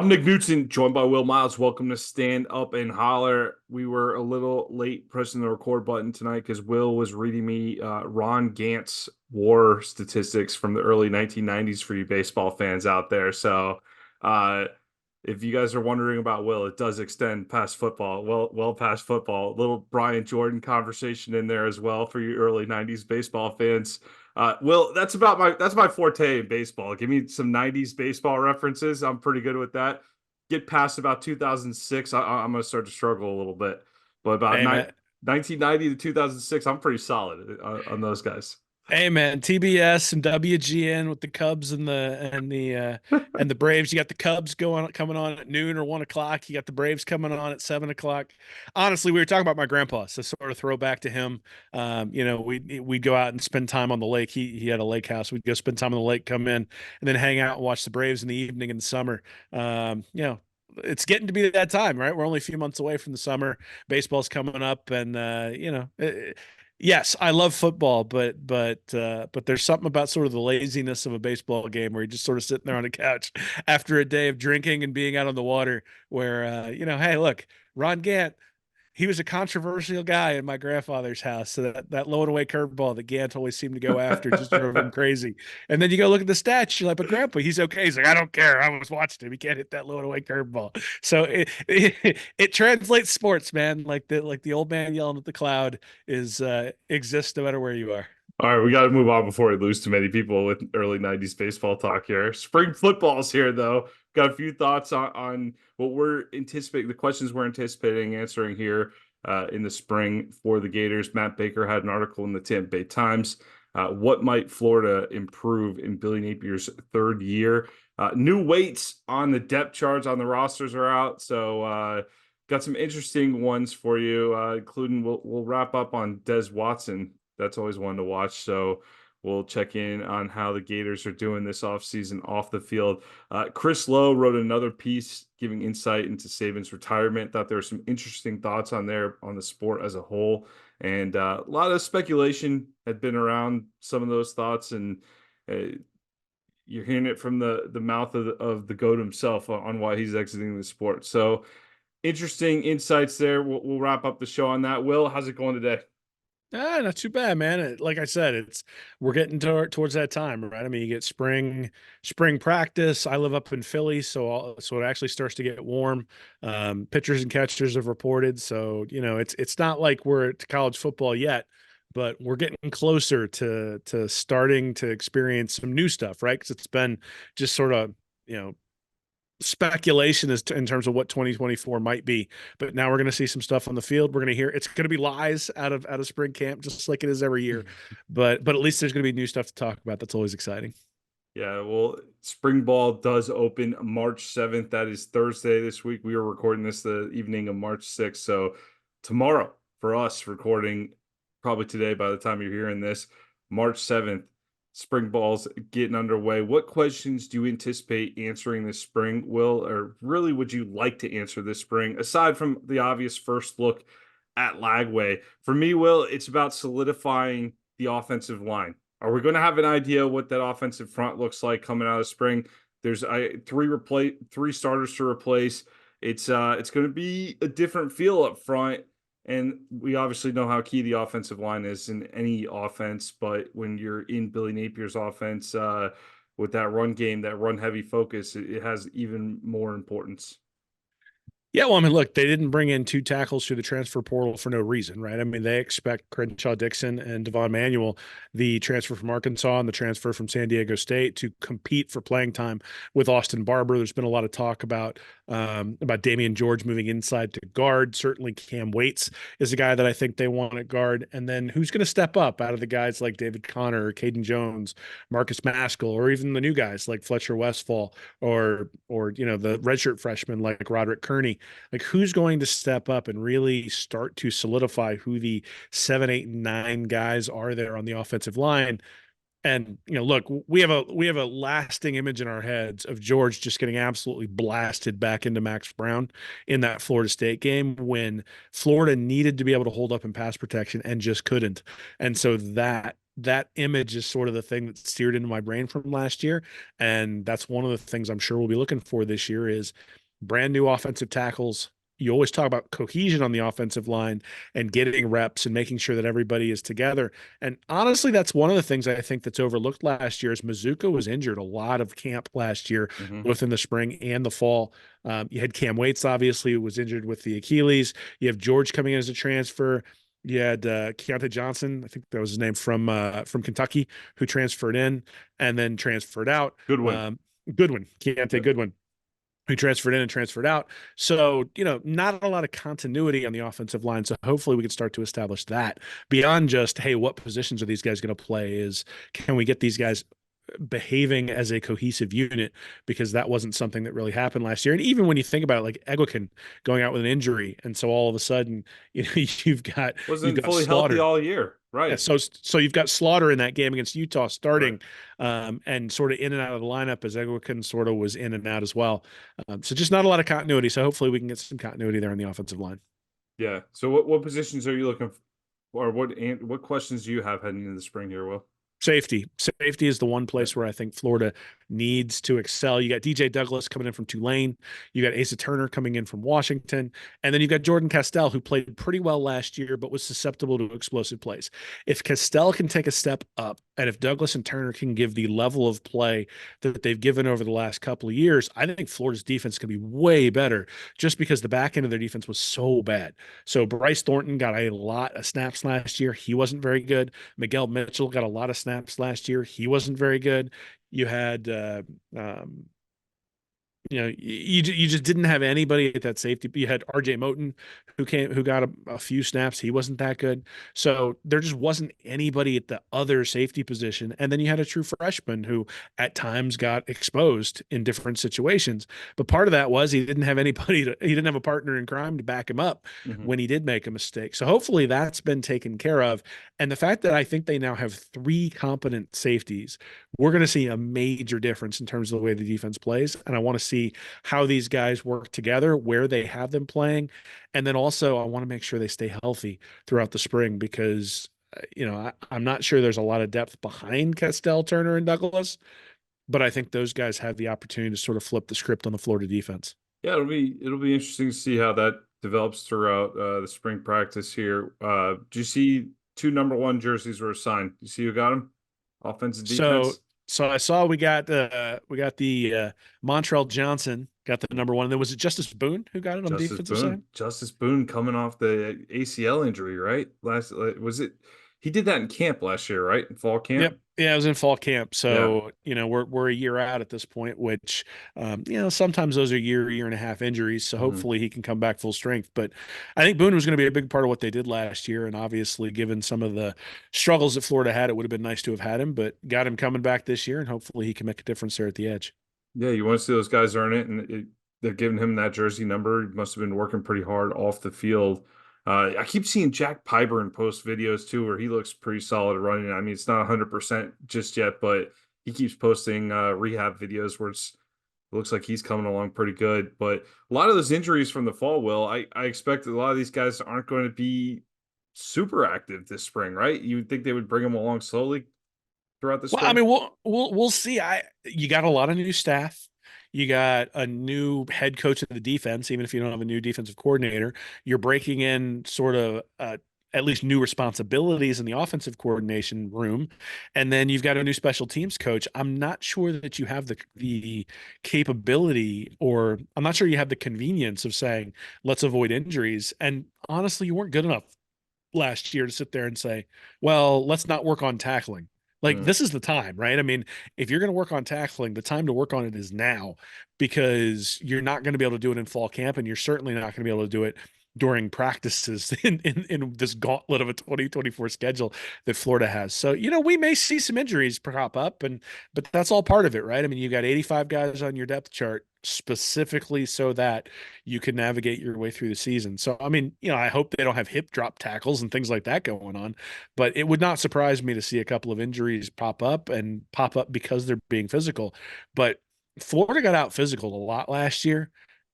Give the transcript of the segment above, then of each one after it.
I'm Nick Knudsen, joined by Will Miles. Welcome to Stand Up and Holler. We were a little late pressing the record button tonight because Will was reading me Ron Gant's war statistics from the early 1990s for you baseball fans out there. So, uh, if you guys are wondering about Will, it does extend past football, well past football. A little Brian Jordan conversation in there as well for you early 90s baseball fans. Will, that's my forte in baseball. Give me some 90s baseball references. I'm pretty good with that. Get past about 2006, I'm going to start to struggle a little bit. But about Hey man, 1990 to 2006, I'm pretty solid on those guys. hey man, TBS and WGN with the Cubs and the Braves. You got the Cubs coming on at noon or 1 o'clock. You got the Braves coming on at 7 o'clock. Honestly, we were talking about my grandpa, so sort of throw back to him. We'd go out and spend time on the lake. He had a lake house. We'd go spend time on the lake, come in, and then hang out and watch the Braves in the evening in the summer. It's getting to be that time, right? We're only a few months away from the summer. Baseball's coming up, and yes, I love football, but there's something about sort of the laziness of a baseball game where you're just sort of sitting there on the couch after a day of drinking and being out on the water. Where hey, look, Ron Gant, he was a controversial guy in my grandfather's house. So that low and away curveball that Gant always seemed to go after just drove him crazy. And then you go look at the stats, you're like, but Grandpa, he's okay. He's like, I don't care. I was watching him. He can't hit that low and away curveball. So it translates sports, man. Like the old man yelling at the cloud exists no matter where you are. All right, we got to move on before we lose too many people with early 90s baseball talk here. Spring football's here, though. Got a few thoughts on what we're anticipating, the questions we're anticipating answering here in the spring for the Gators. Matt Baker had an article in the Tampa Bay Times. What might Florida improve in Billy Napier's third year? New weights on the depth charts on the rosters are out, so got some interesting ones for you, including we'll wrap up on Des Watson. That's always one to watch. So we'll check in on how the Gators are doing this offseason off the field. Chris Lowe wrote another piece giving insight into Saban's retirement. Thought there were some interesting thoughts on there on the sport as a whole. And a lot of speculation had been around some of those thoughts. And you're hearing it from the mouth of the GOAT himself on why he's exiting the sport. So interesting insights there. We'll wrap up the show on that. Will, how's it going today? Not too bad, man. Like I said, we're getting towards that time, right? I mean, you get spring practice. I live up in Philly, so it actually starts to get warm. Pitchers and catchers have reported, so it's not like we're at college football yet, but we're getting closer to starting to experience some new stuff, right? Because it's been just sort of speculation in terms of what 2024 might be, but now we're going to see some stuff on the field. We're going to hear it's going to be lies out of spring camp, just like it is every year. But at least there's going to be new stuff to talk about. That's always exciting. Yeah, well, spring ball does open March 7th. That is Thursday this week. We are recording this the evening of March 6th. So tomorrow for us recording, probably today by the time you're hearing this, March 7th, spring ball's getting underway. What questions do you anticipate answering this spring, Will, or really would you like to answer this spring, aside from the obvious first look at Lagway? For me, Will, it's about solidifying the offensive line. Are we going to have an idea what that offensive front looks like coming out of spring? There's three starters to replace. It's going to be a different feel up front. And we obviously know how key the offensive line is in any offense, but when you're in Billy Napier's offense with that run game, that run heavy focus, it has even more importance. Yeah, well, I mean, look, they didn't bring in two tackles through the transfer portal for no reason, right? I mean, they expect Crenshaw Dixon and Devon Manuel, the transfer from Arkansas and the transfer from San Diego State, to compete for playing time with Austin Barber. There's been a lot of talk about Damian George moving inside to guard. Certainly, Cam Waits is a guy that I think they want at guard. And then who's going to step up out of the guys like David Connor, or Caden Jones, Marcus Maskell, or even the new guys like Fletcher Westfall, or the redshirt freshman like Roderick Kearney? Like, who's going to step up and really start to solidify who the 7, 8, and 9 guys are there on the offensive line? And look, we have a lasting image in our heads of George just getting absolutely blasted back into Max Brown in that Florida State game when Florida needed to be able to hold up in pass protection and just couldn't. And so that that image is sort of the thing that steered into my brain from last year. And that's one of the things I'm sure we'll be looking for this year is brand new offensive tackles. You always talk about cohesion on the offensive line and getting reps and making sure that everybody is together. And honestly, that's one of the things I think that's overlooked last year is Mazuka was injured a lot of camp last year, Hmm. both in the spring and the fall. You had Cam Waits, obviously, who was injured with the Achilles. You have George coming in as a transfer. You had Keontae Johnson, I think that was his name, from Kentucky, who transferred in and then transferred out. Good win. Goodwin, Keontae Yep. Goodwin, who transferred in and transferred out. So, not a lot of continuity on the offensive line. So hopefully we can start to establish that beyond just, hey, what positions are these guys going to play? Is can we get these guys behaving as a cohesive unit, because that wasn't something that really happened last year. And even when you think about it, like Eggleston going out with an injury, and so all of a sudden, you've got you've Wasn't got fully healthy Slaughter. all year. Yeah, Right. so you've got Slaughter in that game against Utah Right. starting, and sort of in and out of the lineup as Eggleston sort of was in and out as well. So just not a lot of continuity. So hopefully we can get some continuity there on the offensive line. Yeah. So what positions are you looking for, or what questions do you have heading into the spring here, Will? Safety is the one Yeah. place where I think Florida needs to excel. You got DJ Douglas coming in from Tulane. You got Asa Turner coming in from Washington. And then you've got Jordan Castell, who played pretty well last year, but was susceptible to explosive plays. If Castell can take a step up, and if Douglas and Turner can give the level of play that they've given over the last couple of years, I think Florida's defense can be way better just because the back end of their defense was so bad. So Bryce Thornton got a lot of snaps last year. He wasn't very good. Miguel Mitchell got a lot of snaps last year. He wasn't very good. You had um, you just didn't have anybody at that safety. You had RJ Moten who got a few snaps. He wasn't that good. So there just wasn't anybody at the other safety position. And then you had a true freshman who at times got exposed in different situations. But part of that was he didn't have he didn't have a partner in crime to back him up Hmm. when he did make a mistake. So hopefully that's been taken care of. And the fact that I think they now have three competent safeties, we're going to see a major difference in terms of the way the defense plays. And I want to see how these guys work together, where they have them playing. And then also, I want to make sure they stay healthy throughout the spring because, I'm not sure there's a lot of depth behind Castell, Turner, and Douglas, but I think those guys have the opportunity to sort of flip the script on the Florida defense. Yeah, it'll be interesting to see how that develops throughout the spring practice here. Do you see two number one jerseys were assigned? You see who got them? Offensive So defense. so I saw we got the Montrell Johnson got the number one. And then was it Justice Boone who got it on the Justice defensive side? Boone. Justice Boone coming off the ACL injury, right? Was it? He did that in camp last year, right? In fall camp. Yep. Yeah, I was in fall camp. Yeah. So, we're a year out at this point, which sometimes those are year and a half injuries. So Hmm. hopefully he can come back full strength. But I think Boone was going to be a big part of what they did last year. And obviously, given some of the struggles that Florida had, it would have been nice to have had him, but got him coming back this year, and hopefully he can make a difference there at the edge. Yeah, you want to see those guys earn it, and they're giving him that jersey number. He must have been working pretty hard off the field. I keep seeing Jack Pyburn post videos too, where he looks pretty solid running. I mean, it's not 100% just yet, but he keeps posting rehab videos where it looks like he's coming along pretty good. But a lot of those injuries from the fall, I expect that a lot of these guys aren't going to be super active this spring, right? You would think they would bring them along slowly throughout the Well, I spring. mean, we'll see. You got a lot of new staff. You got a new head coach of the defense, even if you don't have a new defensive coordinator. You're breaking in sort of at least new responsibilities in the offensive coordination room, and then you've got a new special teams coach. I'm not sure that you have the capability, or I'm not sure you have the convenience of saying, let's avoid injuries. And honestly, you weren't good enough last year to sit there and say, well, let's not work on tackling. Like Mm, this is the time, right? I mean, if you're going to work on tackling, the time to work on it is now because you're not going to be able to do it in fall camp, and you're certainly not going to be able to do it during practices in this gauntlet of a 2024 schedule that Florida has. So, we may see some injuries crop up, but that's all part of it, right? I mean, you got 85 guys on your depth chart specifically so that you can navigate your way through the season. So, I mean, I hope they don't have hip drop tackles and things like that going on, but it would not surprise me to see a couple of injuries pop up because they're being physical. But Florida got out physical a lot last year.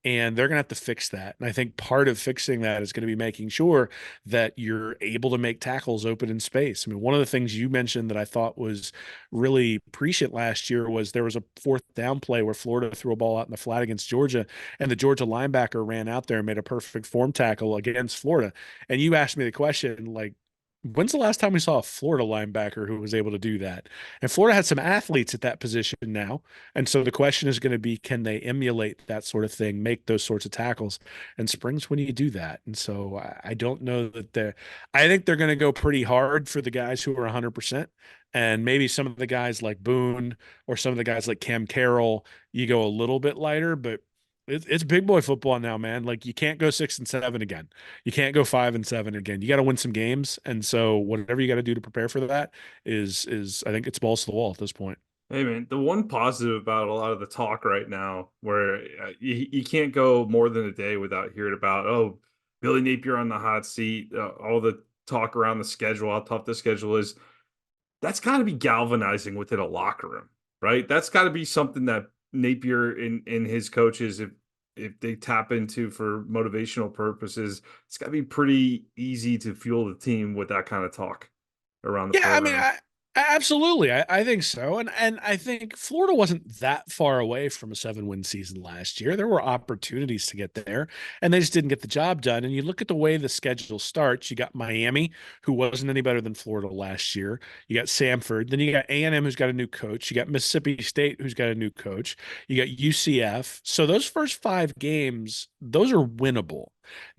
And they're going to have to fix that. And I think part of fixing that is going to be making sure that you're able to make tackles open in space. I mean, one of the things you mentioned that I thought was really prescient last year was there was a fourth down play where Florida threw a ball out in the flat against Georgia, and the Georgia linebacker ran out there and made a perfect form tackle against Florida. And you asked me the question, like, when's the last time we saw a Florida linebacker who was able to do that? And Florida had some athletes at that position now. And so the question is going to be, can they emulate that sort of thing, make those sorts of tackles? And spring's when you do that. And so I don't know that I think they're going to go pretty hard for the guys who are 100%. And maybe some of the guys like Boone or some of the guys like Cam Carroll, you go a little bit lighter, but it's big boy football now, man. Like you can't go 6-7 again. You can't go 5-7 again. You got to win some games. And so whatever you got to do to prepare for that is I think it's balls to the wall at this point. Hey man, the one positive about a lot of the talk right now, where you can't go more than a day without hearing about, oh, Billy Napier on the hot seat, all the talk around the schedule, how tough the schedule is. That's got to be galvanizing within a locker room, right? That's got to be something that Napier and his coaches, if they tap into for motivational purposes, it's got to be pretty easy to fuel the team with that kind of talk around the Yeah, I mean, program. absolutely. I think so. And I think Florida wasn't that far away from a 7-win season last year. There were opportunities to get there, and they just didn't get the job done. And you look at the way the schedule starts, you got Miami, who wasn't any better than Florida last year. You got Samford, then you got A&M, who's got a new coach. You got Mississippi State, who's got a new coach. You got UCF. So those first 5 games, those are winnable.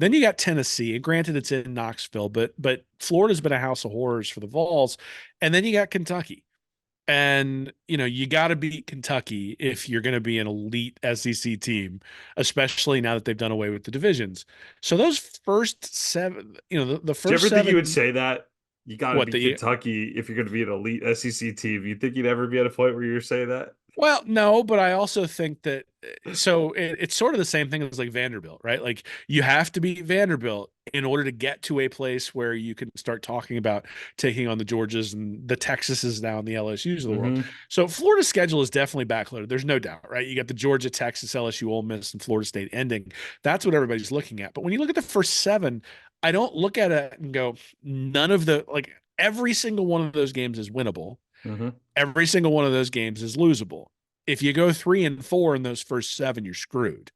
Then you got Tennessee, and granted it's in Knoxville, but Florida's been a house of horrors for the Vols. And then you got Kentucky. And you got to beat Kentucky if you're going to be an elite SEC team, especially now that they've done away with the divisions. So those first 7, the Do you first ever think you would 7, say that? You got to what beat the Kentucky if you're going to be an elite SEC team. You think you'd ever be at a point where you're saying that? Well, no, but I also think that so it's sort of the same thing as like Vanderbilt, right? Like you have to beat Vanderbilt in order to get to a place where you can start talking about taking on the Georgias and the Texases now and the LSUs of the world. Mm-hmm. So Florida's schedule is definitely backloaded. There's no doubt, right? You got the Georgia, Texas, LSU, Ole Miss, and Florida State ending. That's what everybody's looking at. But when you look at the first 7, I don't look at it and go, none of the like every single one of those games is winnable. Mm-hmm. Every single one of those games is losable. If you go 3-4 in those first 7, you're screwed.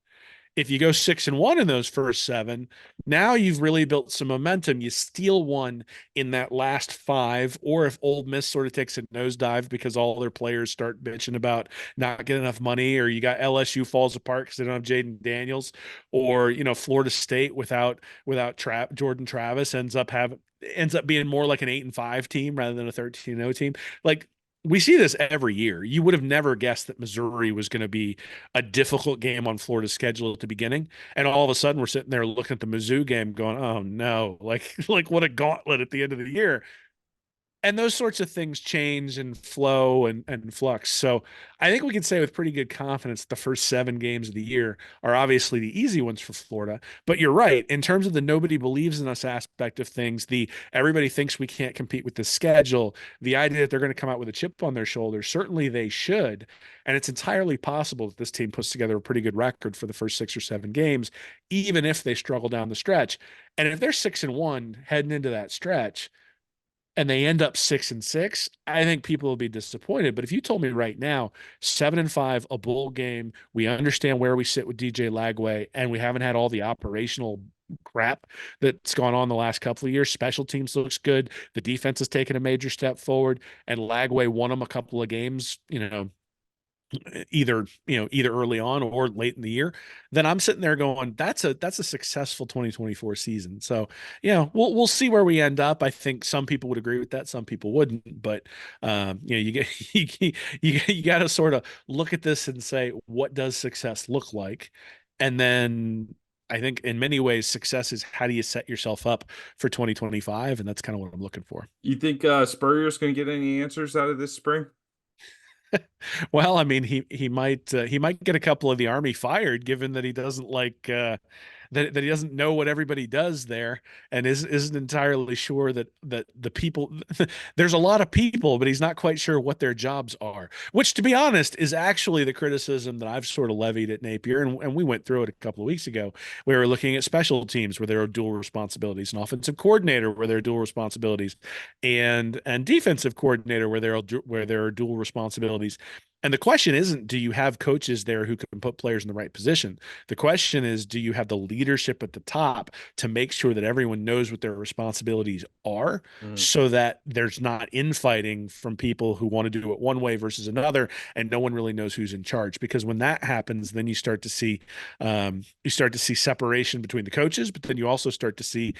If you go 6-1 in those first 7, now you've really built some momentum. You steal one in that last 5, or if Ole Miss sort of takes a nosedive because all their players start bitching about not getting enough money, or you got LSU falls apart because they don't have Jaden Daniels, or Florida State without Jordan Travis ends up being more like an 8-5 team rather than a 13-0 team. Like we see this every year. You would have never guessed that Missouri was going to be a difficult game on Florida's schedule at the beginning, and all of a sudden we're sitting there looking at the Mizzou game, going, "Oh no!" Like what a gauntlet at the end of the year. And those sorts of things change and flow and flux. So I think we can say with pretty good confidence the first 7 games of the year are obviously the easy ones for Florida. But you're right. In terms of the nobody believes in us aspect of things, the everybody thinks we can't compete with the schedule, the idea that they're going to come out with a chip on their shoulder, certainly they should. And it's entirely possible that this team puts together a pretty good record for the first 6 or 7 games, even if they struggle down the stretch. And if they're 6-1 heading into that stretch, and they end up 6-6, I think people will be disappointed. But if you told me right now, 7-5, a bowl game, we understand where we sit with DJ Lagway, and we haven't had all the operational crap that's gone on the last couple of years. Special teams looks good. The defense has taken a major step forward, and Lagway won them a couple of games, either early on or late in the year, then I'm sitting there going, that's a successful 2024 season. So we'll see where we end up. I think some people would agree with that, some people wouldn't, but you get you got to sort of look at this and say, what does success look like? And then I think in many ways success is how do you set yourself up for 2025, and that's kind of what I'm looking for. You think Spurrier's going to get any answers out of this spring? Well, I mean, he might get a couple of the Army fired, given that he doesn't like that he doesn't know what everybody does there, and isn't entirely sure that the people there's a lot of people, but he's not quite sure what their jobs are. Which, to be honest, is actually the criticism that I've sort of levied at Napier, and we went through it a couple of weeks ago. We were looking at special teams where there are dual responsibilities, an offensive coordinator where there are dual responsibilities, and defensive coordinator where there are dual responsibilities. And the question isn't, do you have coaches there who can put players in the right position? The question is, do you have the leadership at the top to make sure that everyone knows what their responsibilities are, Mm. so that there's not infighting from people who want to do it one way versus another, and no one really knows who's in charge? Because when that happens, then you start to see separation between the coaches, but then you also start to see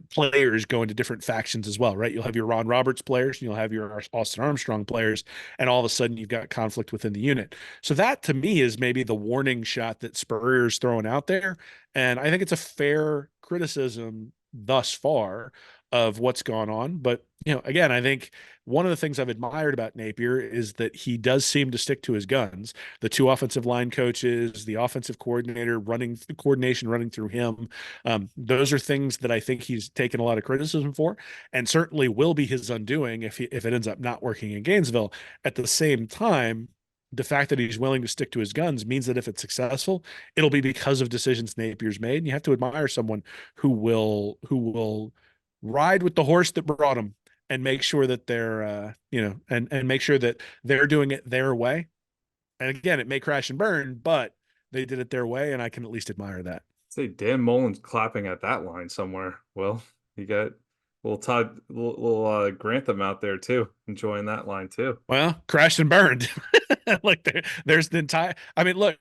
players go into different factions as well, right? You'll have your Ron Roberts players, and you'll have your Austin Armstrong players, and all of a sudden you've got conflict within the unit. So that, to me, is maybe the warning shot that Spurrier's throwing out there. And I think it's a fair criticism thus far of what's gone on. But, again, I think one of the things I've admired about Napier is that he does seem to stick to his guns. The two offensive line coaches, the offensive coordinator, coordination running through him. Those are things that I think he's taken a lot of criticism for, and certainly will be his undoing if it ends up not working in Gainesville. At the same time, the fact that he's willing to stick to his guns means that if it's successful, it'll be because of decisions Napier's made. And you have to admire someone who will ride with the horse that brought him, and make sure that and make sure that they're doing it their way. And again, it may crash and burn, but they did it their way, and I can at least admire that. Say Dan Mullen's clapping at that line somewhere. Well, you got little Todd, little Grantham out there too, enjoying that line too. Well, crashed and burned. Like there's the entire. I mean, look,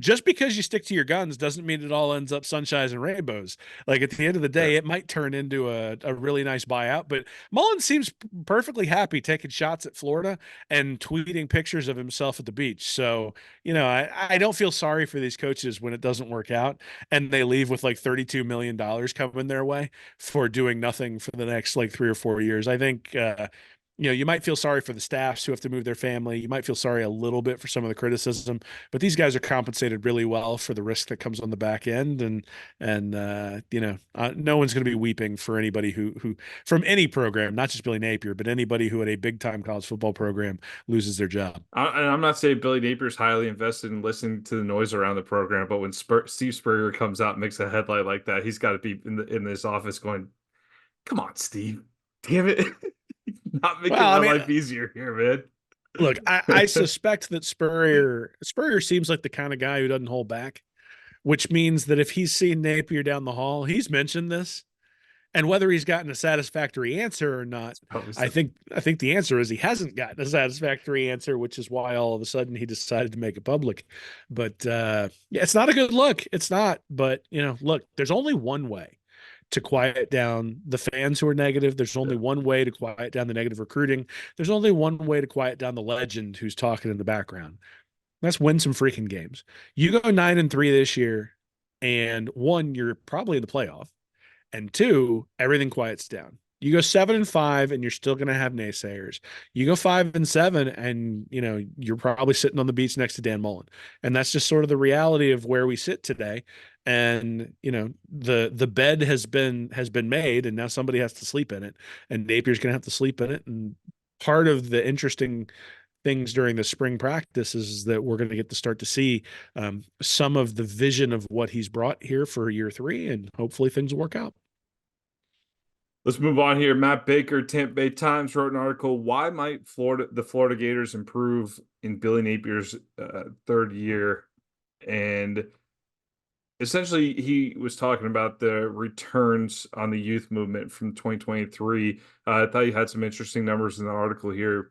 just because you stick to your guns doesn't mean it all ends up sunshines and rainbows. Like, at the end of the day, it might turn into a really nice buyout. But Mullen seems perfectly happy taking shots at Florida and tweeting pictures of himself at the beach. So, I don't feel sorry for these coaches when it doesn't work out and they leave with like $32 million coming their way for doing nothing for the next like 3 or 4 years. I think. You might feel sorry for the staffs who have to move their family. You might feel sorry a little bit for some of the criticism, but these guys are compensated really well for the risk that comes on the back end. And no one's going to be weeping for anybody who from any program, not just Billy Napier, but anybody who at a big time college football program loses their job. I'm not saying Billy Napier's highly invested in listening to the noise around the program, but when Steve Spurrier comes out and makes a headline like that, he's got to be in this office going, "Come on, Steve, damn it." Not making my life easier here, man. Look, I suspect that Spurrier seems like the kind of guy who doesn't hold back, which means that if he's seen Napier down the hall, he's mentioned this. And whether he's gotten a satisfactory answer or not, I think the answer is he hasn't gotten a satisfactory answer, which is why all of a sudden he decided to make it public. But it's not a good look. It's not. But look, there's only one way to quiet down the fans who are negative. There's only one way to quiet down the negative recruiting. There's only one way to quiet down the legend who's talking in the background. Let's win some freaking games. You go 9-3 this year, and one, you're probably in the playoff, and two, everything quiets down. You go 7-5, and you're still going to have naysayers. You go 5-7, and you're probably sitting on the beach next to Dan Mullen, and that's just sort of the reality of where we sit today. And the bed has been made, and now somebody has to sleep in it, and Napier's going to have to sleep in it. And part of the interesting things during the spring practice is that we're going to get to start to see some of the vision of what he's brought here for year 3, and hopefully things will work out. Let's move on here. Matt Baker, Tampa Bay Times, wrote an article, "Why might the Florida Gators improve in Billy Napier's third year?" And essentially, he was talking about the returns on the youth movement from 2023. I thought he had some interesting numbers in the article here.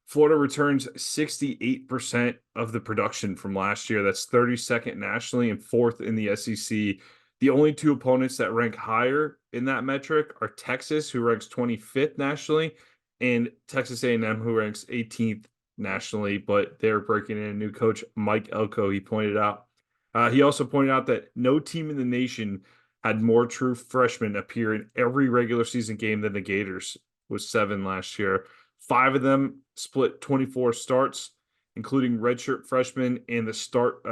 Florida returns 68% of the production from last year. That's 32nd nationally and 4th in the SEC. The only two opponents that rank higher in that metric are Texas, who ranks 25th nationally, and Texas A&M, who ranks 18th nationally, but they're breaking in a new coach, Mike Elko, he pointed out. He also pointed out that no team in the nation had more true freshmen appear in every regular season game than the Gators, with 7 last year. 5 of them split 24 starts, including redshirt freshmen and the start.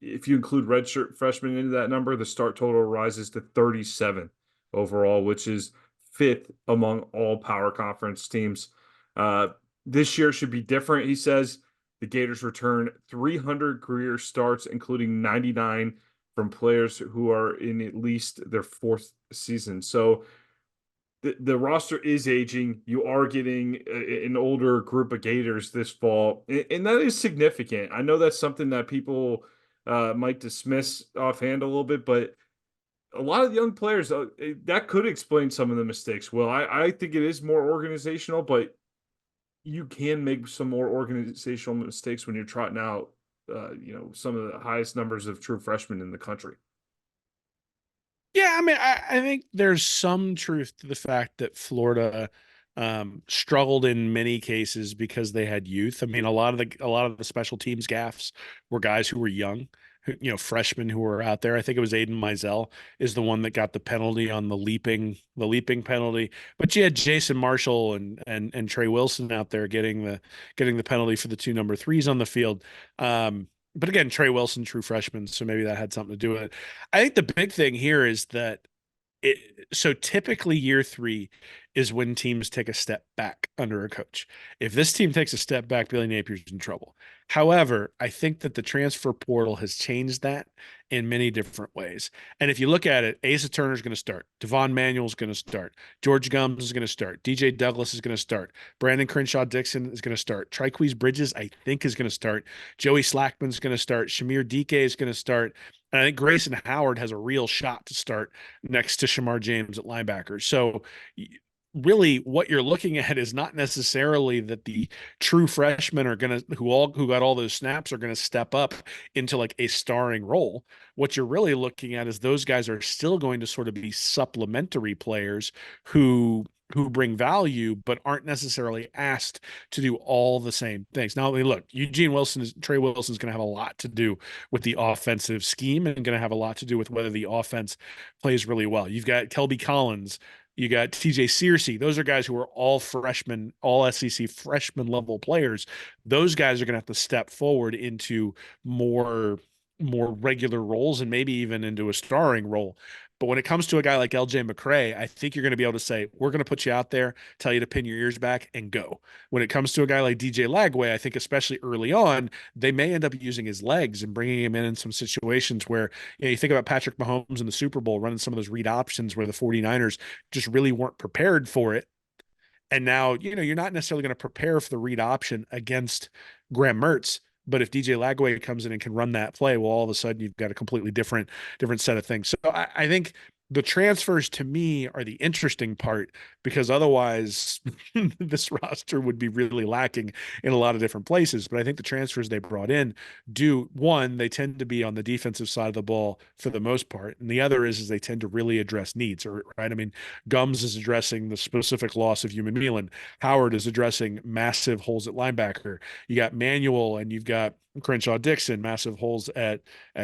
If you include redshirt freshmen into that number, the start total rises to 37 overall, which is fifth among all power conference teams. This year should be different, he says. The Gators return 300 career starts, including 99 from players who are in at least their fourth season. So the roster is aging. You are getting an older group of Gators this fall, and that is significant. I know that's something that people might dismiss offhand a little bit, but a lot of young players that could explain some of the mistakes. Well, I think it is more organizational, but you can make some more organizational mistakes when you're trotting out, some of the highest numbers of true freshmen in the country. Yeah, I mean, I think there's some truth to the fact that Florida struggled in many cases because they had youth. I mean, a lot of the special teams gaffes were guys who were young, freshmen who were out there. I think it was Aiden Mizell is the one that got the penalty on the leaping penalty. But you had Jason Marshall and Trey Wilson out there getting the penalty for the two number threes on the field. But again, Trey Wilson, true freshman, so maybe that had something to do with it. I think the big thing here is that so typically year three is when teams take a step back under a coach. If this team takes a step back, Billy Napier's in trouble. However, I think that the transfer portal has changed that in many different ways. And if you look at it, Asa Turner's going to start. Devon Manuel's going to start. George Gums is going to start. DJ Douglas is going to start. Brandon Crenshaw Dixon is going to start. Triqueze Bridges, I think, is going to start. Joey Slackman's going to start. Shamir Dike is going to start. And I think Grayson Howard has a real shot to start next to Shamar James at linebacker. So really what you're looking at is not necessarily that the true freshmen are going to who got all those snaps are going to step up into like a starring role. What you're really looking at is those guys are still going to sort of be supplementary players who bring value but aren't necessarily asked to do all the same things. Now, look, Trey Wilson's going to have a lot to do with the offensive scheme and going to have a lot to do with whether the offense plays really well. You've got Kelby Collins, you got TJ Searcy. Those are guys who are all freshmen, all SEC freshman level players. Those guys are going to have to step forward into more regular roles and maybe even into a starring role. But when it comes to a guy like LJ McCray, I think you're going to be able to say, we're going to put you out there, tell you to pin your ears back and go. When it comes to a guy like DJ Lagway, I think especially early on, they may end up using his legs and bringing him in some situations where, you think about Patrick Mahomes in the Super Bowl running some of those read options where the 49ers just really weren't prepared for it. And now, you're not necessarily going to prepare for the read option against Graham Mertz. But if DJ Lagway comes in and can run that play, well, all of a sudden you've got a completely different set of things. So I think the transfers to me are the interesting part because otherwise this roster would be really lacking in a lot of different places. But I think the transfers they brought in they tend to be on the defensive side of the ball for the most part. And the other is they tend to really address needs, right? I mean, Gums is addressing the specific loss of Human Meelan. Howard is addressing massive holes at linebacker. You got Manuel and you've got Crenshaw Dixon, massive holes at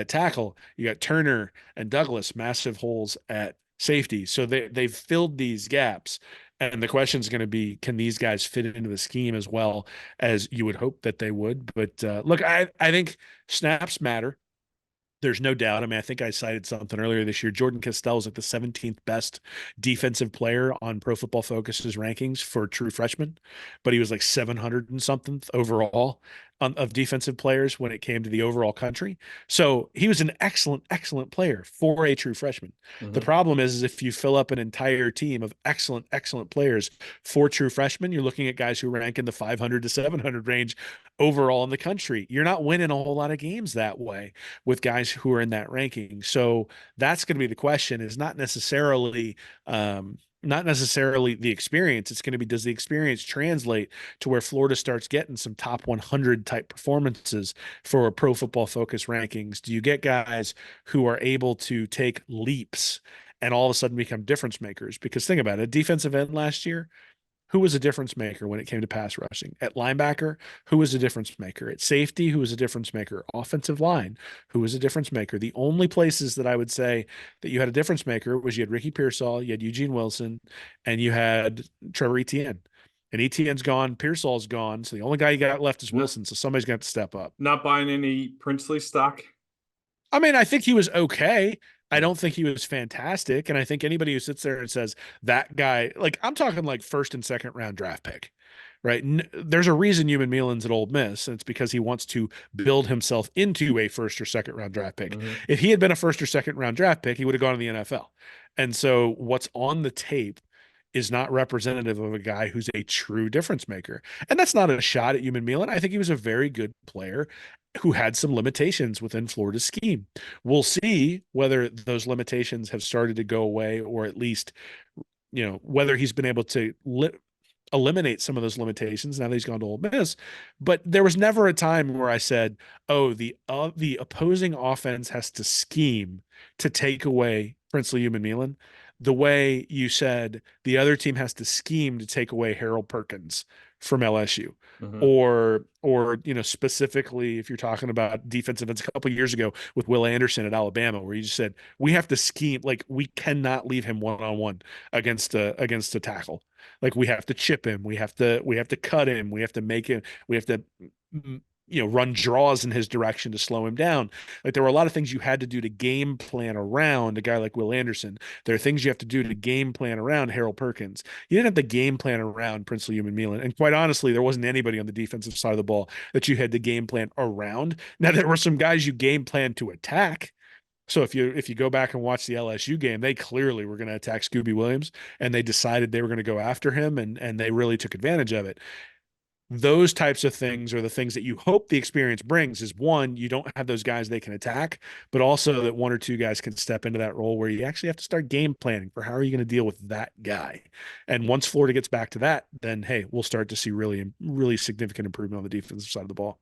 tackle. You got Turner and Douglas, massive holes at safety. So they've filled these gaps. And the question is going to be, can these guys fit into the scheme as well as you would hope that they would? But look, I think snaps matter. There's no doubt. I mean, I think I cited something earlier this year. Jordan Castell is like the 17th best defensive player on Pro Football Focus's rankings for true freshmen, but he was like 700 and something overall of defensive players when it came to the overall country. So he was an excellent, excellent player for a true freshman. Mm-hmm. The problem is if you fill up an entire team of excellent, excellent players for true freshmen, you're looking at guys who rank in the 500 to 700 range overall in the country. You're not winning a whole lot of games that way with guys who are in that ranking. So that's going to be the question, is not necessarily the experience. It's going to be, does the experience translate to where Florida starts getting some top 100 type performances for Pro Football Focus rankings? Do you get guys who are able to take leaps and all of a sudden become difference makers? Because think about it, defensive end last year, who was a difference maker when it came to pass rushing? At linebacker, who was a difference maker? At safety, who was a difference maker? Offensive line, who was a difference maker? The only places that I would say that you had a difference maker was you had Ricky Pearsall, you had Eugene Wilson, and you had Trevor Etienne. and Etienne's gone, Pearsall's gone. So the only guy you got left is No, Wilson. So somebody's going to have to step up. not buying any Princely stock. I mean, I think he was okay. I Yeah. don't think he was fantastic. And I think anybody who sits there and says that guy, like I'm talking like first and second round draft pick, right? There's a reason Newman Meelan's at Ole Miss, and it's because he wants to build himself into a first or second round draft pick. Mhm. If he had been a first or second round draft pick, he would have gone to the NFL. And so what's on the tape is not representative of a guy who's a true difference maker. And that's not a shot at Newman Meelan. I think he was a very good player who had some limitations within Florida's scheme. We'll see whether those limitations have started to go away, or at least, whether he's been able to eliminate some of those limitations now that he's gone to Ole Miss. But there was never a time where I said, "Oh, the opposing offense has to scheme to take away Princely Human Meelan," the way you said the other team has to scheme to take away Harold Perkins from LSU. Mhm. Or specifically if you're talking about defensive ends a couple of years ago with Will Anderson at Alabama, where you just said we have to scheme, like we cannot leave him one-on-one against a tackle. Like we have to chip him, we have to cut him, we have to make him, we have to run draws in his direction to slow him down. Like there were a lot of things you had to do to game plan around a guy like Will Anderson. There are things you have to do to game plan around Harold Perkins. You didn't have to game plan around Princely Human Meelan. And quite honestly, there wasn't anybody on the defensive side of the ball that you had to game plan around. Now there were some guys you game plan to attack. So if you go back and watch the LSU game, they clearly were going to attack Scooby Williams, and they decided they were going to go after him, and they really took advantage of it. Those types of things are the things that you hope the experience brings. Is one, you don't have those guys they can attack, but also that one or two guys can step into that role where you actually have to start game planning for how are you going to deal with that guy. And once Florida gets back to that, then hey, we'll start to see really, really significant improvement on the defensive side of the ball.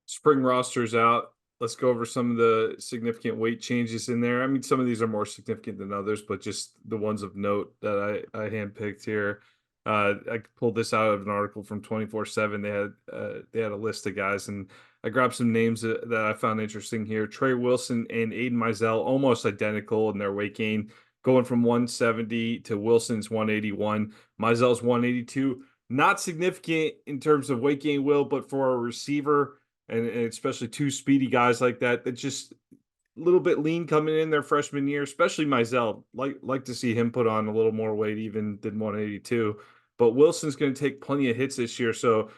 Spring roster's out. Let's go over some of the significant weight changes in there. I mean, some of these are more significant than others, but just the ones of note that I handpicked here. I pulled this out of an article from 24/7. They had a list of guys, and I grabbed some names that I found interesting here. Trey Wilson and Aiden Mizell almost identical in their weight gain, going from 170 to Wilson's 181. Mizell's 182. Not significant in terms of weight gain, Will, but for a receiver and especially two speedy guys like that, that just a little bit lean coming in their freshman year, especially Mizell. Like to see him put on a little more weight even than 182. But Wilson's going to take plenty of hits this year, so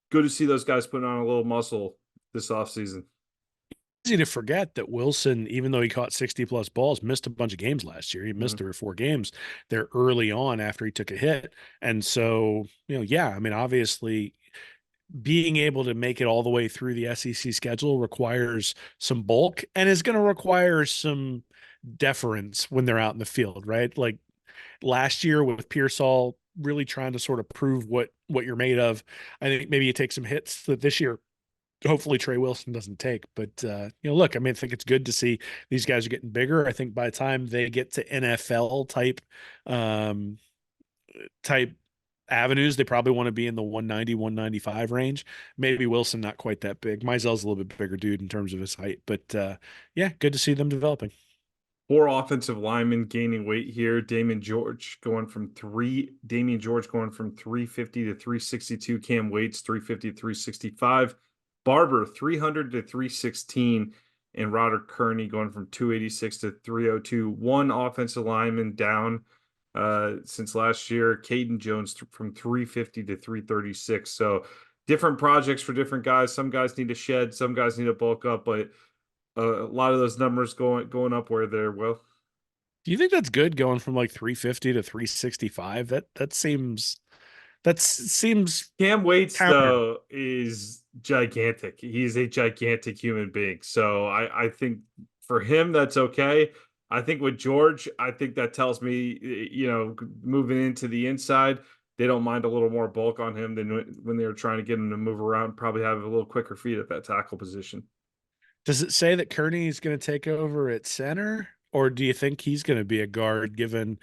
good to see those guys putting on a little muscle this offseason. Easy to forget that Wilson, even though he caught 60 plus balls, missed a bunch of games last year. He missed Mhm. 3 or 4 games there early on after he took a hit. And so, yeah, I mean, obviously being able to make it all the way through the SEC schedule requires some bulk and is going to require some deference when they're out in the field, right? Like last year with Pearsall really trying to sort of prove what you're made of. I think maybe you take some hits that this year hopefully Trey Wilson doesn't take. But look, I mean, I think it's good to see these guys are getting bigger. I think by the time they get to NFL um, type avenues, they probably want to be in the 190, 195 range. Maybe Wilson not quite that big. Mizell's a little bit bigger dude in terms of his height, but yeah, good to see them developing. 4 offensive linemen gaining weight here. Damian George going from 350 to 362. Cam Waits 350 to 365. Barber 300 to 316. And Roderick Kearney going from 286 to 302. One offensive lineman down since last year. Caden Jones from 350 to 336. So different projects for different guys. Some guys need to shed, some guys need to bulk up, but a lot of those numbers going up where they're well. Do you think that's good going from like 350 to 365? That seems Cam Waits counter. though is gigantic. He's a gigantic human being. So I think for him that's okay. I think with George, I think that tells me moving into the inside, they don't mind a little more bulk on him than when they were trying to get him to move around, probably have a little quicker feet at that tackle position. Does it say that Kearney is going to take over at center, or do you think he's going to be a guard given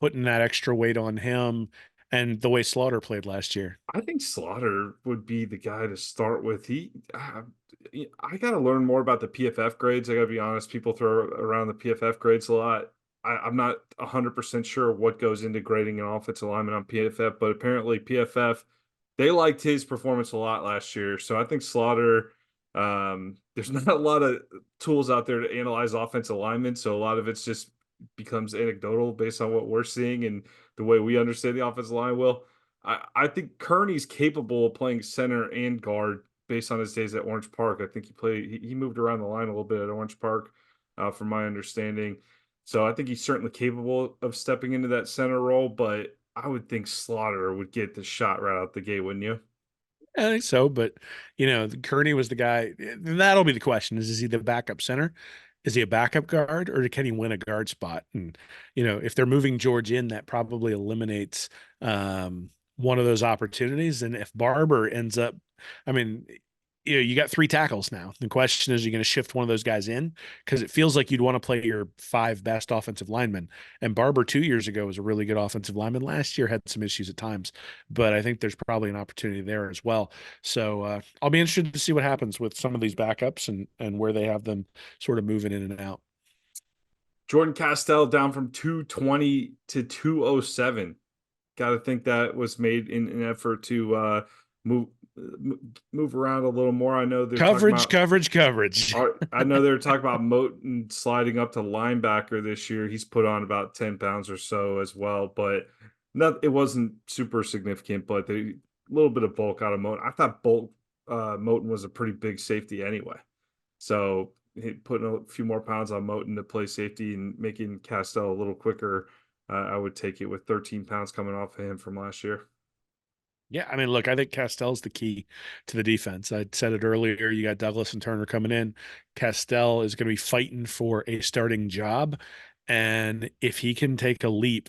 putting that extra weight on him and the way Slaughter played last year? I think Slaughter would be the guy to start with. I got to learn more about the PFF grades. I got to be honest. People throw around the PFF grades a lot. I'm not 100% sure what goes into grading an offensive lineman on PFF, but apparently PFF, they liked his performance a lot last year. So I think Slaughter, there's not a lot of tools out there to analyze offensive linemen. So a lot of it's just becomes anecdotal based on what we're seeing and the way we understand the offensive line. Will I think Kearney's capable of playing center and guard based on his days at Orange Park. I think he moved around the line a little bit at Orange Park, from my understanding. So I think he's certainly capable of stepping into that center role, but I would think Slaughter would get the shot right out the gate, wouldn't you? I think so, but Kearney was the guy. That'll be the question: is he the backup center? Is he a backup guard, or can he win a guard spot? And if they're moving George in, that probably eliminates one of those opportunities. And if Barber ends up, I mean, you got three tackles now. The question is, you're going to shift one of those guys in because it feels like you'd want to play your five best offensive linemen. And Barber 2 years ago was a really good offensive lineman. Last year had some issues at times, but I think there's probably an opportunity there as well. So I'll be interested to see what happens with some of these backups and where they have them sort of moving in and out. Jordan Castell down from 220 to 207. Got to think that was made in an effort to move move around a little more. I know they're talking Coverage, about coverage, coverage. I know they were talking about Moten sliding up to linebacker this year. He's put on about 10 pounds or so as well, but it wasn't super significant, but a little bit of bulk out of Moten. I thought Moten was a pretty big safety anyway. So putting a few more pounds on Moten to play safety and making Castell a little quicker, I would take it with 13 pounds coming off of him from last year. Yeah, I mean, look, I think Castell's the key to the defense. I said it earlier. You got Douglas and Turner coming in. Castell is going to be fighting for a starting job. And if he can take a leap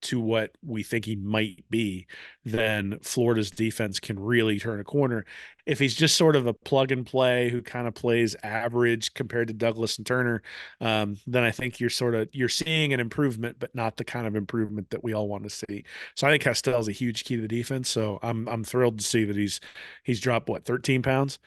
to what we think he might be, then Florida's defense can really turn a corner. If he's just sort of a plug and play who kind of plays average compared to Douglas and Turner, then I think you're seeing an improvement, but not the kind of improvement that we all want to see. So I think Castell is a huge key to the defense. So I'm thrilled to see that he's dropped 13 pounds.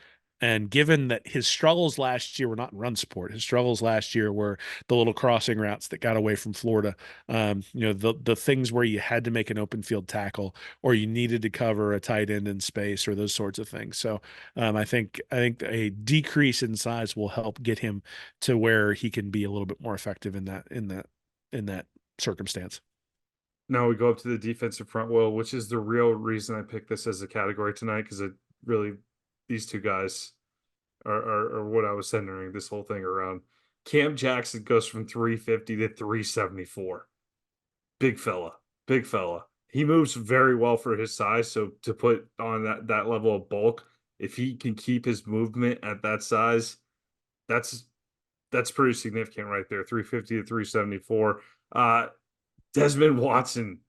And given that his struggles last year were not in run support, his struggles last year were the little crossing routes that got away from Florida. The things where you had to make an open field tackle or you needed to cover a tight end in space or those sorts of things. So I think a decrease in size will help get him to where he can be a little bit more effective in that circumstance. Now we go up to the defensive front, Will, which is the real reason I picked this as a category tonight, because it really, these two guys are what I was centering this whole thing around. Cam Jackson goes from 350 to 374. Big fella, big fella. He moves very well for his size. So to put on that level of bulk, if he can keep his movement at that size, that's pretty significant right there. 350 to 374. Desmond Watson,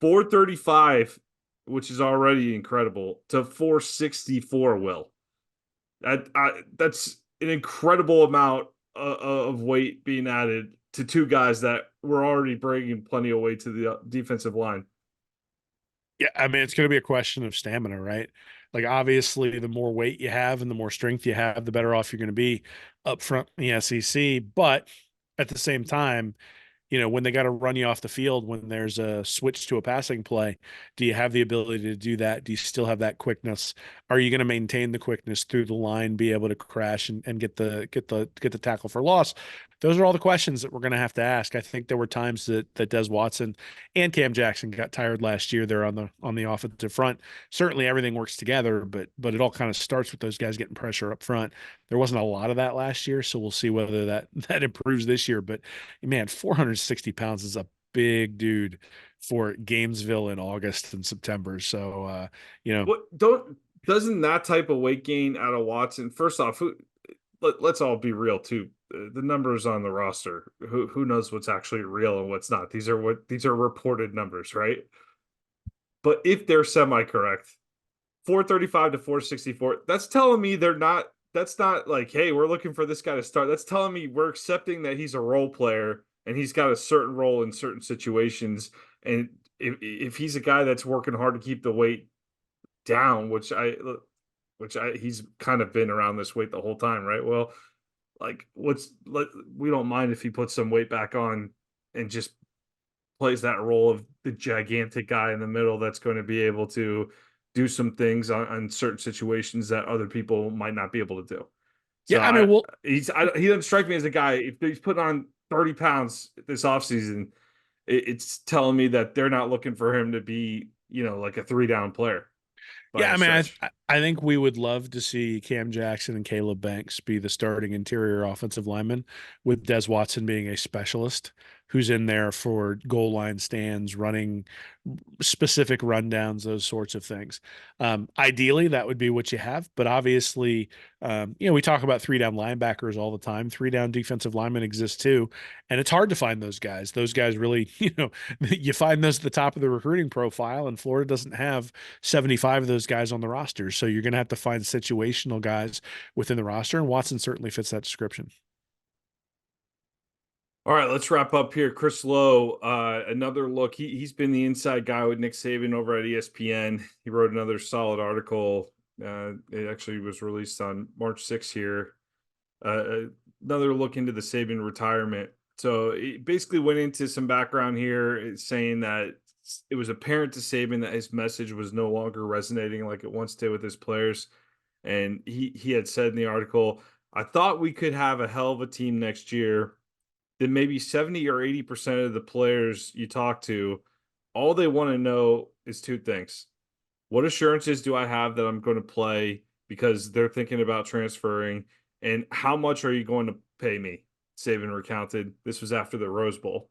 435, which is already incredible, to 464. Will that's an incredible amount of weight being added to two guys that were already bringing plenty of weight to the defensive line. Yeah, I mean, it's going to be a question of stamina, right? Like, obviously, the more weight you have and the more strength you have, the better off you're going to be up front in the SEC. But at the same time, when they got to run you off the field, when there's a switch to a passing play, do you have the ability to do that? Do you still have that quickness? Are you going to maintain the quickness through the line, be able to crash and get the tackle for loss? Those are all the questions that we're going to have to ask. I think there were times that Des Watson and Cam Jackson got tired last year there on the offensive front. Certainly everything works together, but it all kind of starts with those guys getting pressure up front. There wasn't a lot of that last year, so we'll see whether that improves this year. But man, 460 pounds is a big dude for Gainesville in August and September. So What doesn't that type of weight gain out of Watson? First off, let's all be real too. The numbers on the roster, who knows what's actually real and what's not? These are reported numbers, right? But if they're semi-correct, 435 to 464, that's telling me that's not like, hey, we're looking for this guy to start. That's telling me we're accepting that he's a role player and he's got a certain role in certain situations. And if he's a guy that's working hard to keep the weight down, which he's kind of been around this weight the whole time, right? Well, like we don't mind if he puts some weight back on and just plays that role of the gigantic guy in the middle that's going to be able to do some things on certain situations that other people might not be able to do. So Yeah, I mean, well, he doesn't strike me as a guy. If he's putting on 30 pounds this offseason, it's telling me that they're not looking for him to be, like a 3-down player by yeah, any I mean, stretch. I think we would love to see Cam Jackson and Caleb Banks be the starting interior offensive linemen, with Des Watson being a specialist who's in there for goal line stands, running specific rundowns, those sorts of things. Ideally, that would be what you have, but obviously, we talk about 3-down linebackers all the time. 3-down defensive linemen exist too, and it's hard to find those guys. Those guys really, you find those at the top of the recruiting profile, and Florida doesn't have 75 of those guys on the roster. So you're going to have to find situational guys within the roster, and Watson certainly fits that description. All right, let's wrap up here. Chris Lowe, another look. He's been the inside guy with Nick Saban over at ESPN. He wrote another solid article. It actually was released on March 6th here. Another look into the Saban retirement. So it basically went into some background here, saying that it was apparent to Saban that his message was no longer resonating like it once did with his players. And he had said in the article, "I thought we could have a hell of a team next year. Then maybe 70 or 80% of the players you talk to, all they want to know is two things. What assurances do I have that I'm going to play because they're thinking about transferring? And how much are you going to pay me?" Saban recounted. This was after the Rose Bowl.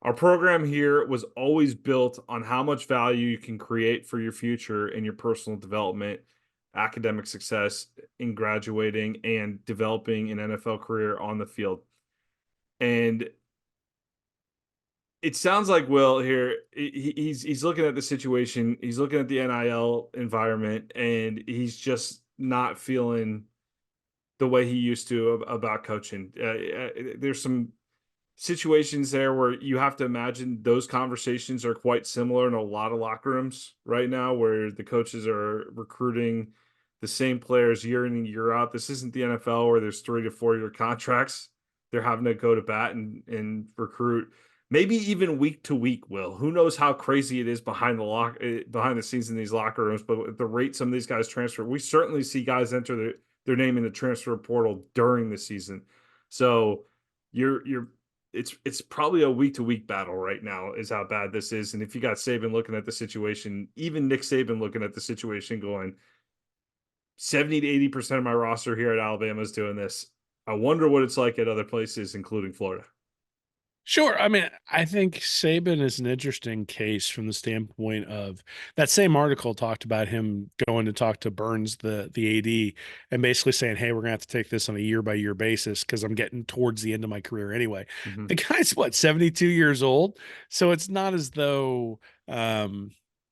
"Our program here was always built on how much value you can create for your future and your personal development, academic success in graduating, and developing an NFL career on the field." And it sounds like Will here, he's looking at the situation, he's looking at the NIL environment, and he's just not feeling the way he used to about coaching. There's some situations there where you have to imagine those conversations are quite similar in a lot of locker rooms right now, where the coaches are recruiting the same players year in and year out. This isn't the NFL where there's 3 to 4 year contracts. They're having to go to bat and recruit, maybe even week to week. Will, who knows how crazy it is behind the scenes in these locker rooms? But at the rate some of these guys transfer, we certainly see guys enter their name in the transfer portal during the season. So you're it's probably a week to week battle right now, is how bad this is. And if you got Saban looking at the situation, even Nick Saban looking at the situation, going 70 to 80% of my roster here at Alabama is doing this. I wonder what it's like at other places, including Florida. Sure. I mean, I think Saban is an interesting case from the standpoint of that same article talked about him going to talk to Burns, the AD, and basically saying, "Hey, we're gonna have to take this on a year by year basis because I'm getting towards the end of my career anyway." Mm-hmm. The guy's what, 72 years old, so it's not as though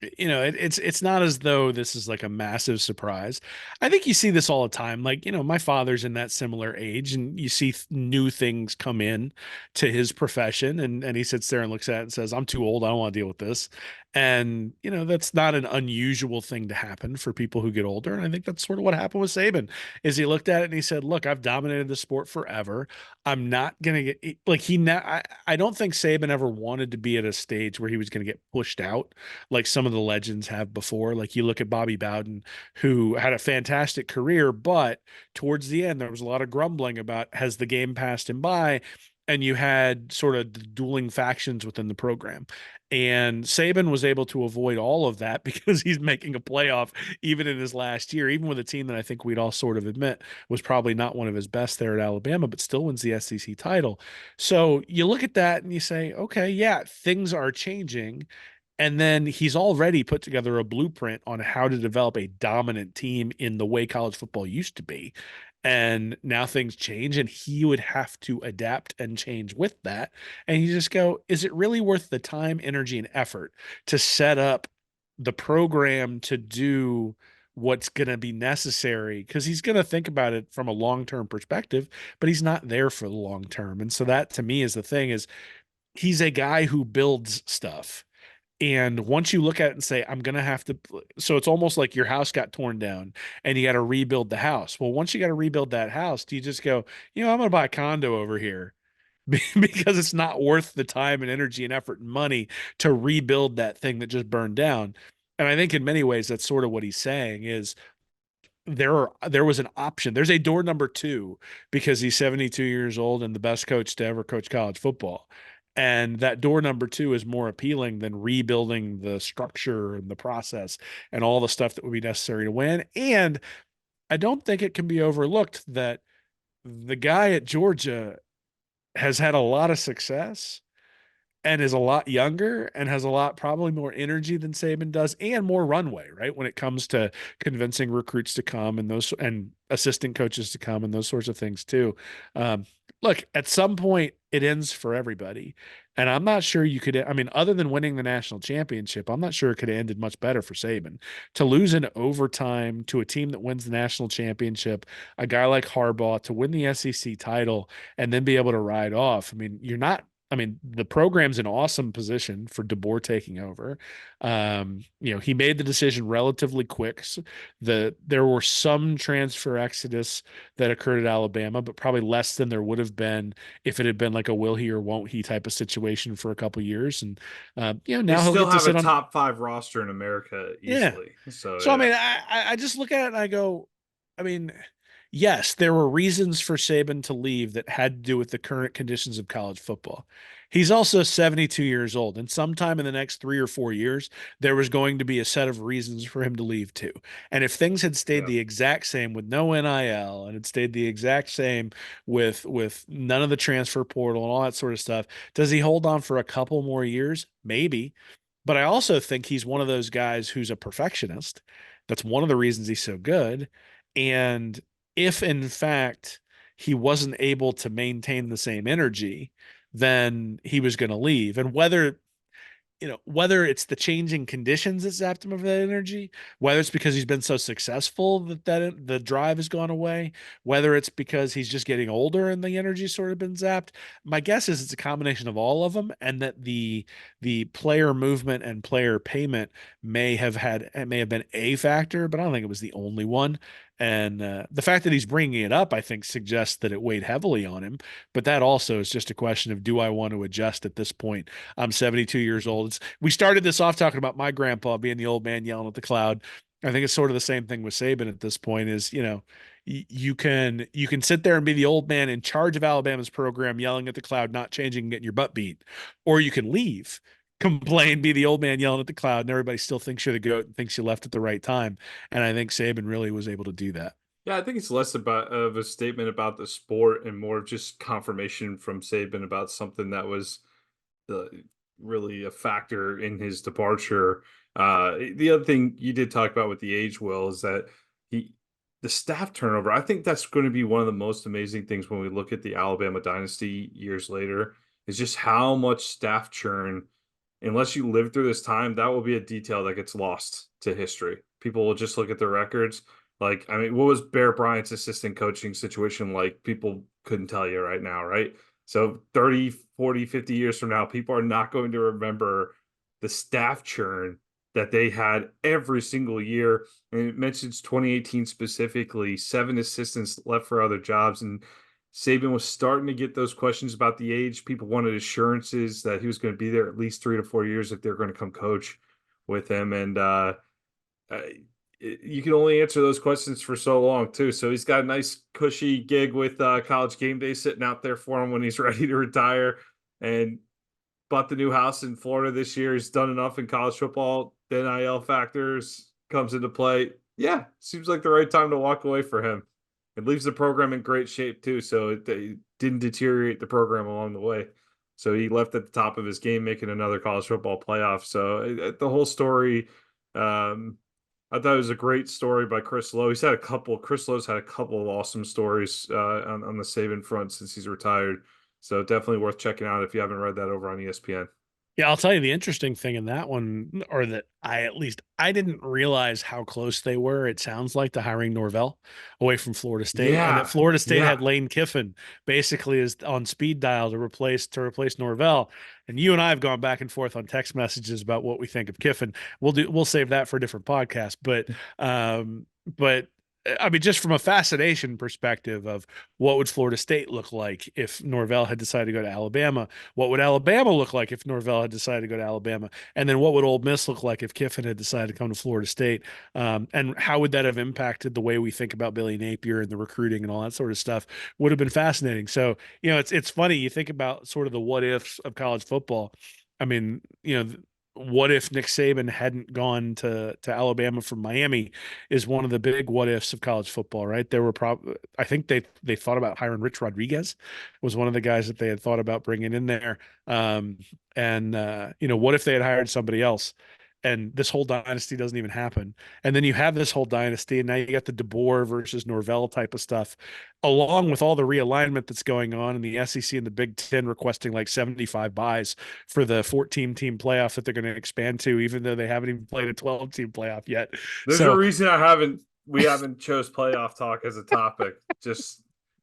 it's not as though this is like a massive surprise. I think you see this all the time. Like, my father's in that similar age, and you see new things come in to his profession, and he sits there and looks at it and says, "I'm too old. I don't want to deal with this." And that's not an unusual thing to happen for people who get older. And I think that's sort of what happened with Saban. Is he looked at it and he said, "Look, I've dominated the sport forever. I'm not gonna get like I don't think Saban ever wanted to be at a stage where he was gonna get pushed out like some of the legends have before. Like, you look at Bobby Bowden, who had a fantastic career, but towards the end there was a lot of grumbling about, has the game passed him by? And you had sort of the dueling factions within the program. And Saban was able to avoid all of that because he's making a playoff even in his last year, even with a team that I think we'd all sort of admit was probably not one of his best there at Alabama, but still wins the SEC title. So you look at that and you say, okay, yeah, things are changing. And then he's already put together a blueprint on how to develop a dominant team in the way college football used to be. And now things change, and he would have to adapt and change with that. And you just go, is it really worth the time, energy, and effort to set up the program to do what's going to be necessary? Because he's going to think about it from a long-term perspective, but he's not there for the long term. And so that, to me, is the thing, is he's a guy who builds stuff. And once you look at it and say, I'm going to have to, so it's almost like your house got torn down and you got to rebuild the house. Well, once you got to rebuild that house, do you just go, I'm going to buy a condo over here because it's not worth the time and energy and effort and money to rebuild that thing that just burned down? And I think in many ways, that's sort of what he's saying is there was an option. There's a door number two because he's 72 years old and the best coach to ever coach college football. And that door number two is more appealing than rebuilding the structure and the process and all the stuff that would be necessary to win. And I don't think it can be overlooked that the guy at Georgia has had a lot of success and is a lot younger and has a lot probably more energy than Saban does and more runway, right? When it comes to convincing recruits to come and those and assistant coaches to come and those sorts of things too. Look, at some point it ends for everybody. And I'm not sure you could, I mean, other than winning the national championship, I'm not sure it could have ended much better for Saban. To lose in overtime to a team that wins the national championship, a guy like Harbaugh to win the SEC title and then be able to ride off. I mean, the program's an awesome position for DeBoer taking over. He made the decision relatively quick. So there were some transfer exodus that occurred at Alabama, but probably less than there would have been if it had been like a will he or won't he type of situation for a couple of years. And They now he'll still get to have a sit on. top 5 roster in America Yeah. easily. So So I yeah. mean, I just look at it and I go, I mean, yes, there were reasons for Saban to leave that had to do with the current conditions of college football. He's also 72 years old, and sometime in the next 3 or 4 years, there was going to be a set of reasons for him to leave too. And if things had stayed Yeah. the exact same with no NIL and it stayed the exact same with none of the transfer portal and all that sort of stuff, does he hold on for a couple more years? Maybe. But I also think he's one of those guys who's a perfectionist. That's one of the reasons he's so good. And if in fact he wasn't able to maintain the same energy, then he was going to leave. And whether it's the changing conditions that zapped him of that energy, whether it's because he's been so successful that the drive has gone away, whether it's because he's just getting older and the energy's sort of been zapped, my guess is it's a combination of all of them, and that the player movement and player payment may have been a factor, but I don't think it was the only one. And the fact that he's bringing it up, I think, suggests that it weighed heavily on him. But that also is just a question of, do I want to adjust at this point? I'm 72 years old. We started this off talking about my grandpa being the old man yelling at the cloud. I think it's sort of the same thing with Saban at this point is, you can sit there and be the old man in charge of Alabama's program, yelling at the cloud, not changing, and getting your butt beat, or you can leave, complain, be the old man yelling at the cloud, and everybody still thinks you're the goat and thinks you left at the right time. And I think Saban really was able to do that. Yeah, I think it's less about of a statement about the sport and more of just confirmation from Saban about something that was the really a factor in his departure. The other thing you did talk about with the age, Will, is that he the staff turnover. I think that's going to be one of the most amazing things when we look at the Alabama dynasty years later, is just how much staff churn. Unless you live through this time, that will be a detail that gets lost to history. People will just look at their records. Like, I mean, what was Bear Bryant's assistant coaching situation like? People couldn't tell you right now, right? So 30, 40, 50 years from now, people are not going to remember the staff churn that they had every single year. And it mentions 2018 specifically, 7 assistants left for other jobs. And Saban was starting to get those questions about the age. People wanted assurances that he was going to be there at least 3 to 4 years if they're going to come coach with him. And uh, you can only answer those questions for so long too. So he's got a nice cushy gig with College Game Day sitting out there for him when he's ready to retire, and bought the new house in Florida this year. He's done enough in college football. The NIL factors comes into play. Yeah, seems like the right time to walk away for him. It leaves the program in great shape too, so it didn't deteriorate the program along the way. So he left at the top of his game, making another college football playoff. So the whole story, I thought it was a great story by Chris Lowe. Chris Lowe's had a couple of awesome stories on the Saban front since he's retired. So definitely worth checking out if you haven't read that over on ESPN. Yeah, I'll tell you the interesting thing in that one, or that I didn't realize how close they were. It sounds like to hiring Norvell away from Florida State, and that Yeah, Florida State yeah. had Lane Kiffin basically is on speed dial to replace Norvell. And you and I have gone back and forth on text messages about what we think of Kiffin. We'll save that for a different podcast. But I mean, just from a fascination perspective of what would Florida State look like if Norvell had decided to go to Alabama, what would Alabama look like if Norvell had decided to go to Alabama? And then what would Ole Miss look like if Kiffin had decided to come to Florida State? And how would that have impacted the way we think about Billy Napier and the recruiting and all that sort of stuff? Would have been fascinating. So, it's funny. You think about sort of the what ifs of college football. I mean, what if Nick Saban hadn't gone to Alabama from Miami is one of the big what ifs of college football, right? There were I think they thought about hiring Rich Rodriguez was one of the guys that they had thought about bringing in there. And what if they had hired somebody else? And this whole dynasty doesn't even happen. And then you have this whole dynasty, and now you got the DeBoer versus Norvell type of stuff, along with all the realignment that's going on in the SEC and the Big Ten requesting like 75 buys for the 14-team playoff that they're going to expand to, even though they haven't even played a 12-team playoff yet. There's a So reason we haven't chose playoff talk as a topic. Just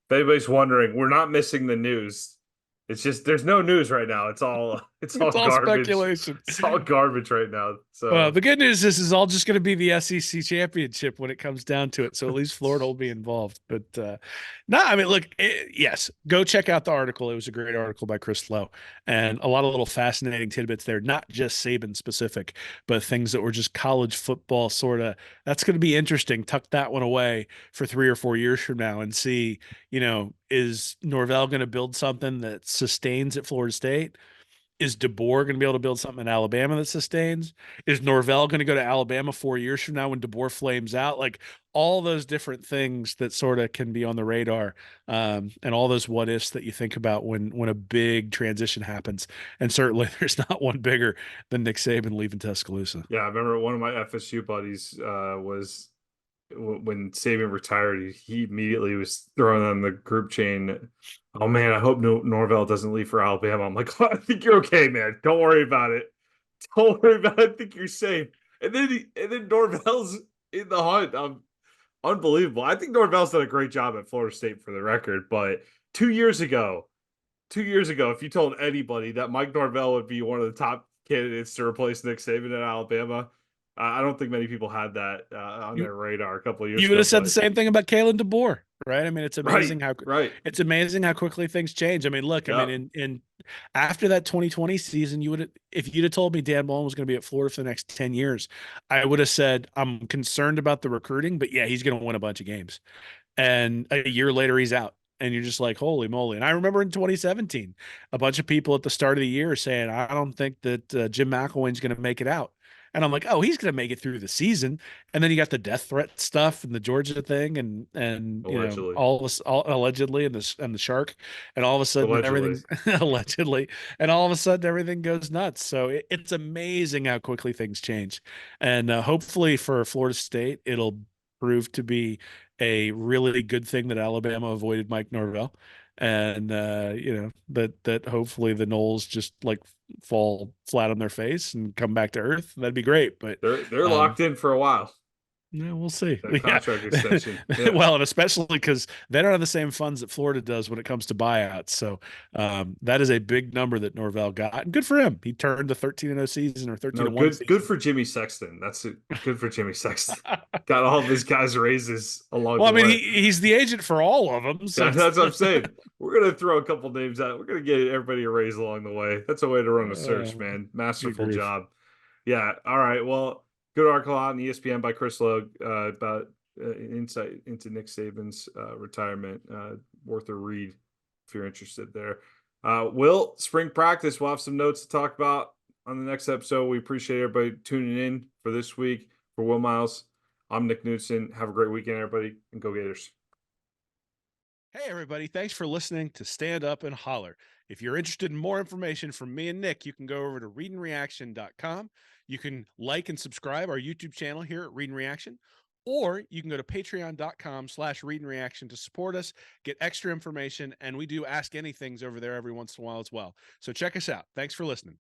if anybody's wondering, we're not missing the news. It's just there's no news right now. It's all it's all garbage. speculation. It's all garbage right now. Well, So the good news is this is all just going to be the SEC championship when it comes down to it. So at least Florida will be involved. But no, I mean, look, yes, go check out the article. It was a great article by Chris Lowe, and a lot of little fascinating tidbits there, not just Saban specific, but things that were just college football sort of. That's going to be interesting. Tuck that one away for 3 or 4 years from now and see, is Norvell going to build something that sustains at Florida State? Is DeBoer going to be able to build something in Alabama that sustains? Is Norvell going to go to Alabama 4 years from now when DeBoer flames out? Like all those different things that sort of can be on the radar, and all those what ifs that you think about when a big transition happens. And certainly there's not one bigger than Nick Saban leaving Tuscaloosa. yeah, I remember one of my FSU buddies was when Saban retired, he immediately was throwing on the group chain. Oh man, I hope Norvell doesn't leave for Alabama. I'm like, I think you're okay, man. Don't worry about it. Don't worry about it. I think you're safe. And then Norvell's in the hunt. Unbelievable. I think Norvell's done a great job at Florida State for the record. But 2 years ago, 2 years ago, if you told anybody that Mike Norvell would be one of the top candidates to replace Nick Saban at Alabama, I don't think many people had that on You their radar a couple of years you would ago. have said the But same thing about Kalen DeBoer, right? I mean, right, right, it's amazing how quickly things change. I mean, look, I yeah, mean, in after that 2020 season, if you'd have told me Dan Mullen was going to be at Florida for the next 10 years, I would have said I'm concerned about the recruiting, but yeah, he's going to win a bunch of games. And a year later, he's out. And you're just like, holy moly. And I remember in 2017, a bunch of people at the start of the year saying, I don't think that Jim McElwain's going to make it out. And I'm like, oh, he's going to make it through the season. And then you got the death threat stuff and the Georgia thing and allegedly, all this all allegedly and the shark. And all of a sudden allegedly. everything allegedly. And all of a sudden everything goes nuts. So it's amazing how quickly things change. And hopefully for Florida State, it'll prove to be a really good thing that Alabama avoided Mike Norvell, and that hopefully the Knowles just like fall flat on their face and come back to earth. That'd be great. But They're um, locked in for a while. yeah, we'll see. That Yeah. contract extension. Yeah. Well, and especially because they don't have the same funds that Florida does when it comes to buyouts. So that is a big number that Norvell got. And good for him. He turned the 13-0 season or No, 13-1 good season. for Jimmy Sexton. That's it. Good for Jimmy Sexton. Got all of his guys raises along Well, I the mean, way. he's the agent for all of them. So That's what I'm saying. We're gonna throw a couple names out. We're gonna get everybody a raise along the way. That's a way to run a search, man. good Masterful grief. job. Yeah. All right. Well, good article on ESPN by Chris Logue about insight into Nick Saban's retirement. Worth a read if you're interested there. Will, spring practice. We'll have some notes to talk about on the next episode. We appreciate everybody tuning in for this week. For Will Miles, I'm Nick Knudsen. Have a great weekend, everybody, and go Gators. Hey, everybody. Thanks for listening to Stand Up and Holler. If you're interested in more information from me and Nick, you can go over to readandreaction.com. You can like and subscribe our YouTube channel here at Read and Reaction, or you can go to patreon.com/readandreaction to support us, get extra information, and we do Ask Anythings over there every once in a while as well. So check us out. Thanks for listening.